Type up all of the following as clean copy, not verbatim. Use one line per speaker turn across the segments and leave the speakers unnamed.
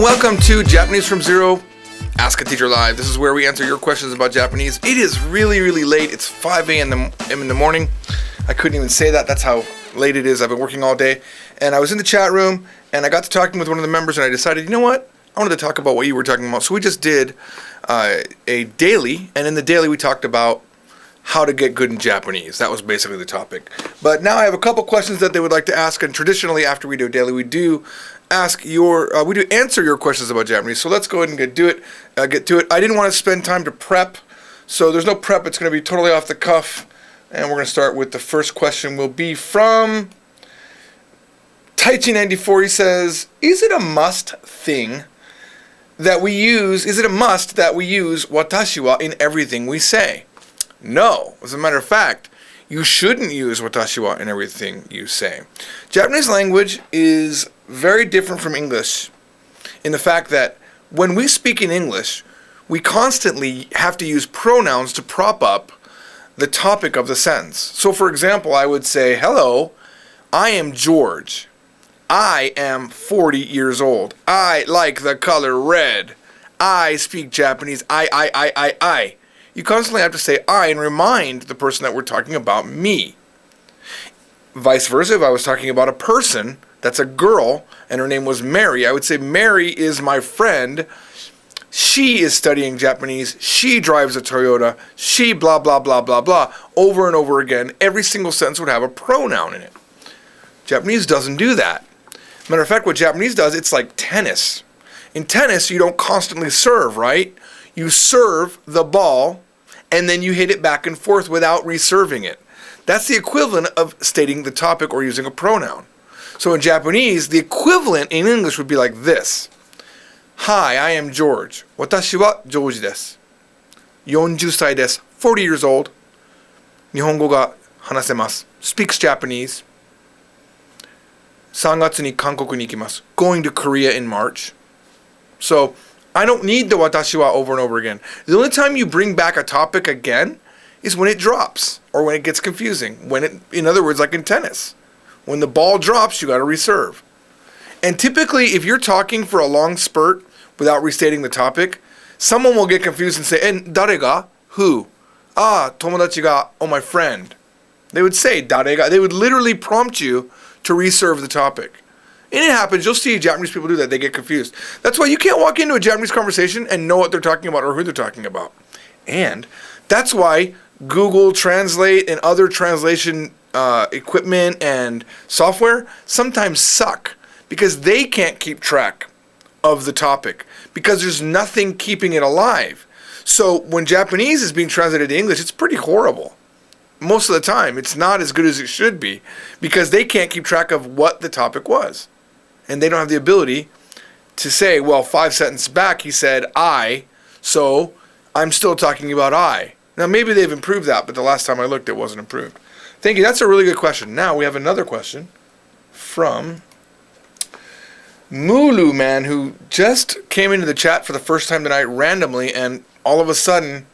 and welcome to Japanese from Zero, Ask a Teacher Live. This is where we answer your questions about Japanese. It is really, really late. It's 5 a.m. in the morning. I couldn't even say that. That's how late it is. I've been working all day. And I was in the chat room, and I got to talking with one of the members, and I decided, you know what? I wanted to talk about what you were talking about. So we just did a daily, and in the daily we talked about how to get good in Japanese. That was basically the topic. But now I have a couple questions that they would like to ask, and traditionally after we do a daily, we do answer your questions about Japanese. So let's go ahead and get to it. I didn't want to spend time to prep, so there's no prep. It's going to be totally off the cuff, and we're going to start with the first question. Will be from Taichi94. He says, is it a must that we use watashi wa in everything we say? No. As a matter of fact, you shouldn't use watashi wa in everything you say. Japanese language is very different from English in the fact that when we speak in English, we constantly have to use pronouns to prop up the topic of the sentence. So for example, I would say, hello, I am George. I am 40 years old. I like the color red. I speak Japanese. I. You constantly have to say I and remind the person that we're talking about me. Vice versa, if I was talking about a person that's a girl and her name was Mary, I would say Mary is my friend. She is studying Japanese. She drives a Toyota. She blah, blah, blah, blah, blah. Over and over again, every single sentence would have a pronoun in it. Japanese doesn't do that. Matter of fact, what Japanese does, it's like tennis. In tennis, you don't constantly serve, right? You serve the ball, and then you hit it back and forth without reserving it. That's the equivalent of stating the topic or using a pronoun. So in Japanese, the equivalent in English would be like this. Hi, I am George. Watashi wa George desu. 40 歳です. 40 years old. 日本語が話せます. Speaks Japanese. 3月に韓国に行きます. Going to Korea in March. So, I don't need the watashi wa over and over again. The only time you bring back a topic again is when it drops or when it gets confusing. In other words, like in tennis. When the ball drops, you got to reserve. And typically, if you're talking for a long spurt without restating the topic, someone will get confused and say, "En dare ga? Who? Ah, tomodachi ga, oh my friend." They would say dare ga. They would literally prompt you to reserve the topic. And it happens. You'll see Japanese people do that. They get confused. That's why you can't walk into a Japanese conversation and know what they're talking about or who they're talking about. And that's why Google Translate and other translation equipment and software sometimes suck because they can't keep track of the topic because there's nothing keeping it alive. So when Japanese is being translated to English, it's pretty horrible. Most of the time, it's not as good as it should be because they can't keep track of what the topic was. And they don't have the ability to say, well, 5 sentences back he said I, so I'm still talking about I. Now, maybe they've improved that, but the last time I looked, it wasn't improved. Thank you. That's a really good question. Now, we have another question from Mulu Man, who just came into the chat for the first time tonight randomly, and all of a sudden,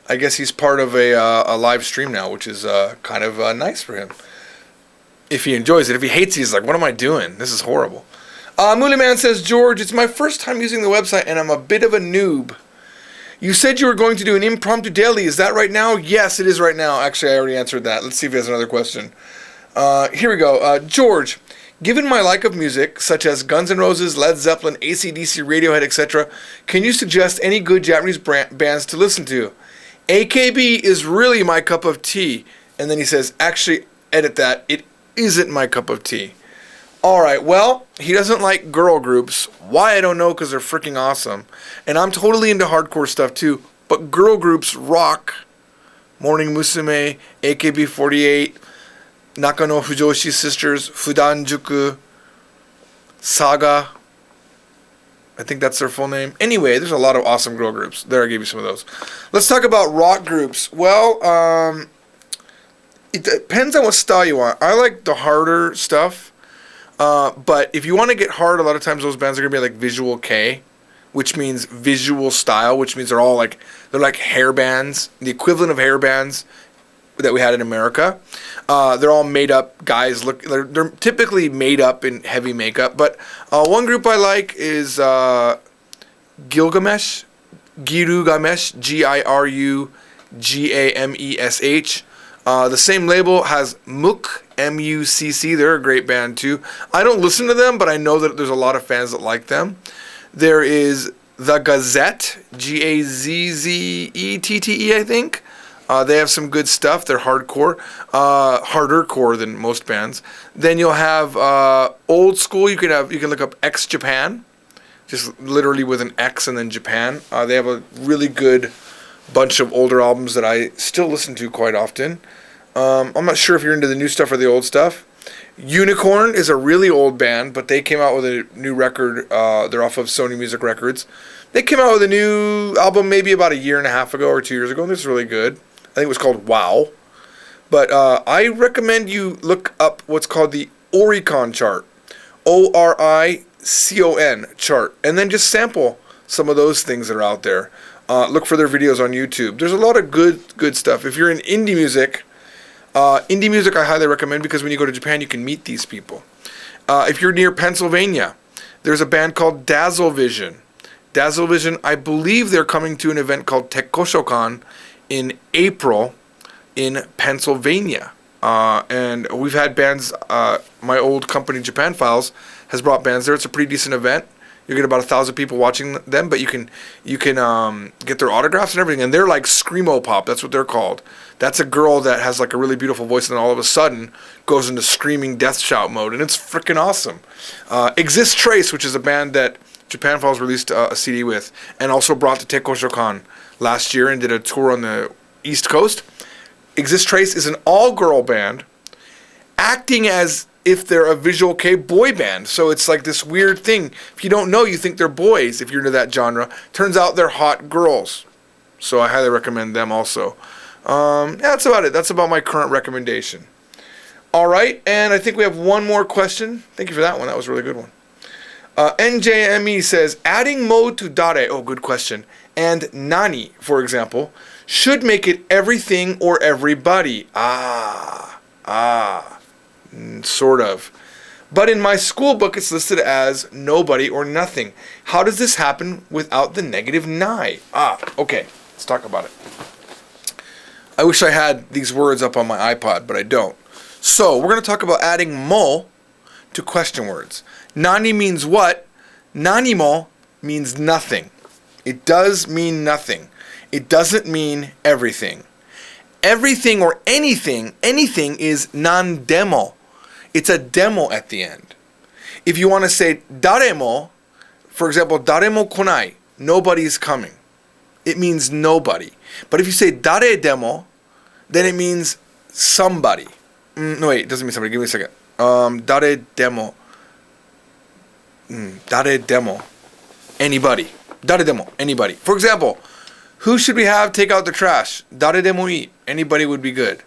I guess he's part of a live stream now, which is kind of nice for him. If he enjoys it. If he hates it, he's like, what am I doing? This is horrible. Mulu Man says, George, it's my first time using the website, and I'm a bit of a noob. You said you were going to do an impromptu daily. Is that right now? Yes, it is right now. Actually, I already answered that. Let's see if he has another question. Here we go. George, given my like of music, such as Guns N' Roses, Led Zeppelin, AC/DC, Radiohead, etc., can you suggest any good Japanese bands to listen to? AKB is really my cup of tea. And then he says, actually, edit that. It isn't my cup of tea. Alright, well, he doesn't like girl groups. Why, I don't know, because they're freaking awesome. And I'm totally into hardcore stuff too. But girl groups rock. Morning Musume, AKB48, Nakano Fujoshi Sisters, Fudanjuku, Saga. I think that's their full name. Anyway, there's a lot of awesome girl groups. There, I gave you some of those. Let's talk about rock groups. Well, it depends on what style you want. I like the harder stuff. But if you want to get hard, a lot of times those bands are going to be like Visual K, which means visual style, which means they're like hair bands, the equivalent of hair bands that we had in America. They're all made up guys. They're typically made up in heavy makeup. But one group I like is Gilgamesh, Girugamesh. The same label has Mook, M-U-C-C. They're a great band too. I don't listen to them, but I know that there's a lot of fans that like them. There is The Gazette, Gazzette, I think. They have some good stuff. They're hardcore, harder core than most bands. Then you'll have old school. You can look up X Japan, just literally with an X and then Japan. They have a really good bunch of older albums that I still listen to quite often. I'm not sure if you're into the new stuff or the old stuff. Unicorn is a really old band, but they came out with a new record. They're off of Sony Music Records. They came out with a new album maybe about a year and a half ago or 2 years ago. This is really good. I think it was called Wow. But I recommend you look up what's called the Oricon chart. Oricon chart. And then just sample some of those things that are out there. Look for their videos on YouTube. There's a lot of good stuff. If you're in indie music I highly recommend, because when you go to Japan, you can meet these people. If you're near Pennsylvania, there's a band called Dazzle Vision. Dazzle Vision, I believe they're coming to an event called Tekkoshokan in April in Pennsylvania. And we've had bands, my old company, Japan Files, has brought bands there. It's a pretty decent event. You get about 1,000 people watching them, but you can get their autographs and everything. And they're like screamo pop. That's what they're called. That's a girl that has like a really beautiful voice, and then all of a sudden goes into screaming death shout mode, and it's freaking awesome. Exist Trace, which is a band that Japan Files released a CD with, and also brought to Tekkoshokan last year and did a tour on the East Coast. Exist Trace is an all-girl band acting as if they're a visual kei boy band. So it's like this weird thing. If you don't know, you think they're boys if you're into that genre. Turns out they're hot girls. So I highly recommend them also. That's about it. That's about my current recommendation. All right, and I think we have one more question. Thank you for that one. That was a really good one. NJME says, adding mo to dare, oh, good question, and nani, for example, should make it everything or everybody. Sort of. But in my school book, it's listed as nobody or nothing. How does this happen without the negative nai? Okay, let's talk about it. I wish I had these words up on my iPod, but I don't. So, we're going to talk about adding mo to question words. Nani means what? Nani mo means nothing. It does mean nothing. It doesn't mean everything. Everything or anything is non-demo. It's a demo at the end. If you want to say daremo, for example, daremo konai, nobody's coming. It means nobody. But if you say dare demo, then it means somebody. No, wait, it doesn't mean somebody. Give me a second. Dare demo. Dare demo. Anybody. Dare demo. Anybody. For example, who should we have take out the trash? Dare demo ii. Anybody would be good.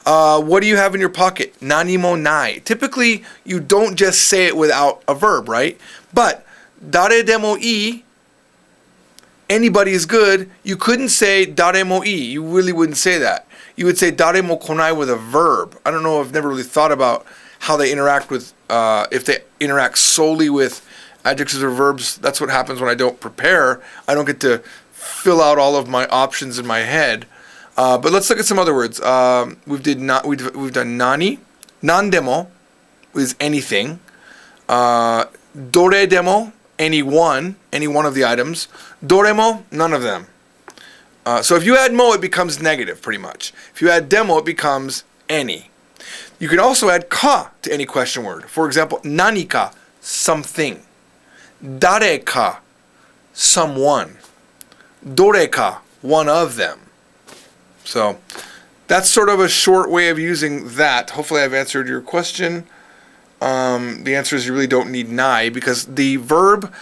What do you have in your pocket? Nani mo nai. Typically, you don't just say it without a verb, right? But dare demo ii, anybody is good. You couldn't say dare mo ii. You really wouldn't say that. You would say dare mo konai with a verb. I don't know. I've never really thought about how they interact with, if they interact solely with adjectives or verbs. That's what happens when I don't prepare. I don't get to fill out all of my options in my head. But let's look at some other words. We've done nani, non-demo is anything. Dore demo, any one of the items. Doremo, none of them. So if you add mo, it becomes negative, pretty much. If you add demo, it becomes any. You can also add ka to any question word. For example, nani ka, something. Dare ka, someone. Dore ka, one of them. So that's sort of a short way of using that. Hopefully I've answered your question. The answer is you really don't need nai, because the verb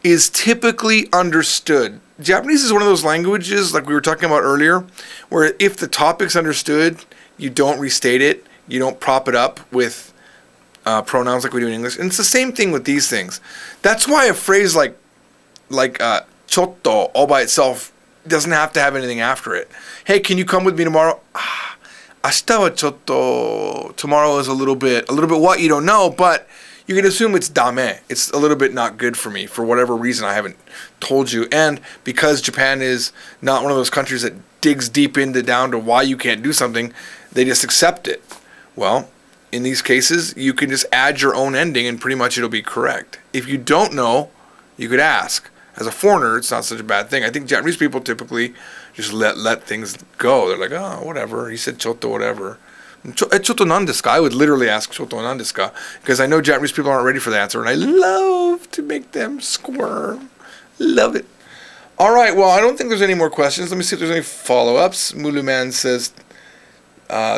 is typically understood. Japanese is one of those languages, like we were talking about earlier, where if the topic's understood, you don't restate it. You don't prop it up with pronouns like we do in English. And it's the same thing with these things. That's why a phrase like chotto all by itself doesn't have to have anything after it. Hey, can you come with me tomorrow? Ashita wa chotto, tomorrow is a little bit what you don't know, but you can assume it's dame. It's a little bit not good for me for whatever reason I haven't told you. And because Japan is not one of those countries that digs deep down to why you can't do something, they just accept it. Well, in these cases, you can just add your own ending and pretty much it'll be correct. If you don't know, you could ask. As a foreigner, it's not such a bad thing. I think Japanese people typically just let things go. They're like, oh, whatever. He said chotto, whatever. Chotto nan desu ka? I would literally ask chotto nan desu ka? Because I know Japanese people aren't ready for the answer, and I love to make them squirm. Love it. All right, well, I don't think there's any more questions. Let me see if there's any follow-ups. Muluman says,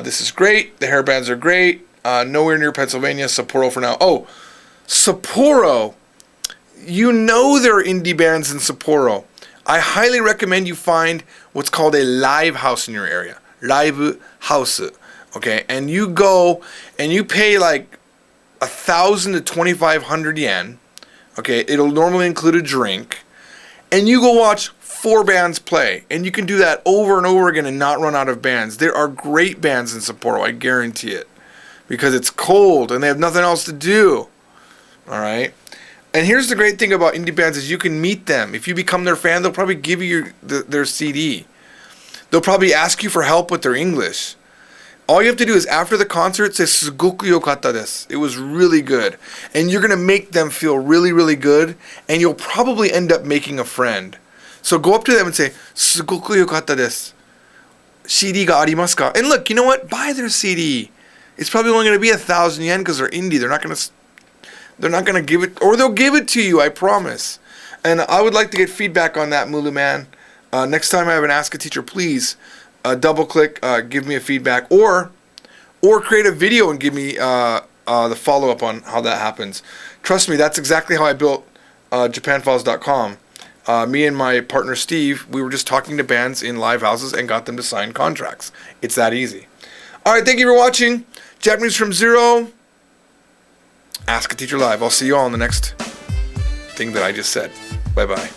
this is great. The hairbands are great. Nowhere near Pennsylvania. Sapporo for now. Oh, Sapporo. You know there are indie bands in Sapporo. I highly recommend you find what's called a live house in your area. Live house. Okay, and you go and you pay like 1,000 to 2,500 yen. Okay, it'll normally include a drink, and you go watch 4 bands play, and you can do that over and over again and not run out of bands. There are great bands in Sapporo, I guarantee it, because it's cold and they have nothing else to do. All right, and here's the great thing about indie bands is you can meet them. If you become their fan, they'll probably give you their CD. They'll probably ask you for help with their English. All you have to do is after the concert say sugoku yokatta desu. It was really good. And you're going to make them feel really, really good. And you'll probably end up making a friend. So go up to them and say, sugoku yokatta desu. CD ga arimasu ka? And look, you know what? Buy their CD. It's probably only going to be 1,000 yen because they're indie. They're not going to give it, or they'll give it to you, I promise. And I would like to get feedback on that, Mulu Man. Next time I have an Ask a Teacher, please double click, give me a feedback, or create a video and give me the follow up on how that happens. Trust me, that's exactly how I built JapanFiles.com. Me and my partner Steve, we were just talking to bands in live houses and got them to sign contracts. It's that easy. All right, thank you for watching. Japanese from Zero. Ask a Teacher Live. I'll see you all in the next thing that I just said. Bye bye.